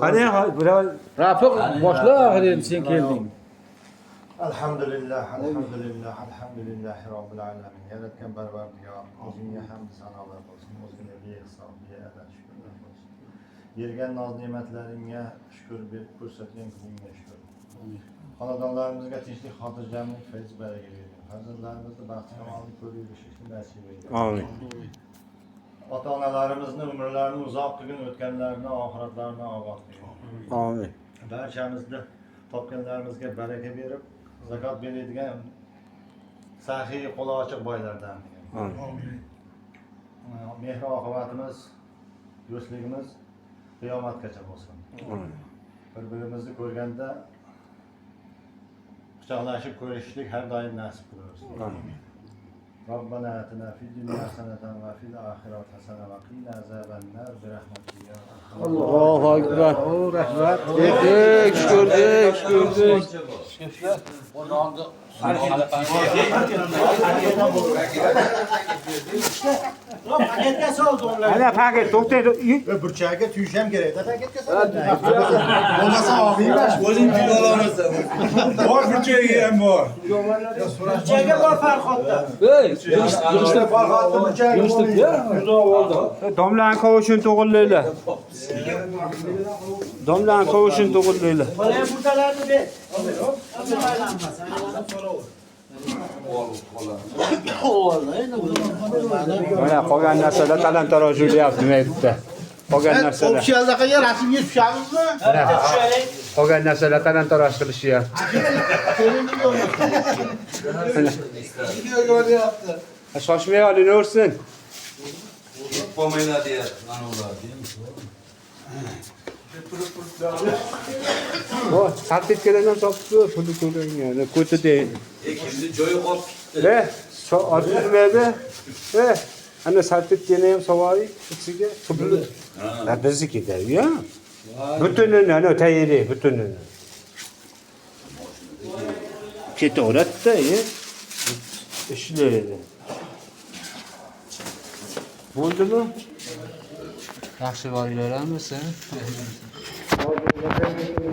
Qani biror Rafiq boshla oxiri sen kelding. Alhamdulillah, alhamdulillah, alhamdulillah Rabbil alamin. Yaratgan Parvardigor, o'zingga hamd sanolar bo'lsin. O'zingga behisob, beadad shukrlar bo'lsin. Bergan noz ne'matlaringga shukr, berib ko'rsatgan kuningga shukr. Xonadonlarimizga tinchlik, xotirjamlik, fayz baraka bergin. Farzandlarimizni baxt kamollik ko'rib yurishni nasib etgin. Amin. Ota-onalarimizni umrlarini uzoq qilgin, o'tganlarini oxiratlarini obod qilgin. Amin. Barchamizni topganlarimizga baraka berib, zakot beradigan saxiy, qo'li ochiq boylardan. Amin. Mehr oqibatimiz, do'stligimiz qiyomatgacha bo'lsin. Amin. Bir-birimizni ko'rganda quchoqlashib ko'rishlik har doim nasib qilaversin. Amin. Robbana atina fid dunya hasanatan va fil oxirati hasanatan va qina azabannar bi rahmatika ya arhamar rohimin. Allohu akbar. O rahmat. Ko'rdik. Paketga soldi ular. Ana paket to'xtaydi. Burchaga tuyish ham kerak. Paketga soldi. Bo'lmasa og'iybash. O'zing pul ololmaysan. Bor burchagi ham bor. Burchaga bor Farhodda. Ey, yig'ishda Farhodda burchaga bor. Domlan qovushini to'g'irlaylar. Domlan qovushini to'g'irlaylar. Mana burchalarni ber. Mana qolgan narsalar talon-taroj bo'lyapti maytda. Qolgan narsalar. O'sha rasmga tushamizmi? Qolgan narsalar talon-taroj qilishyapti. Shoshmay olinaversin. Bo'lmaylar deyapti, mana ular. O, sartitkadan ham sotibdi, pulni to'lagan. Ko'tida. Kimni joyi qolib ketdi. Orttirmaydi. Ana sartitkani ham savoyi ichiga pulni. Biznikida-ya. Butunini ana tayyorli, butunini. Ketaveradi-da, ishlaydi. Bo'ldimi? yaxshi borlarmisiz?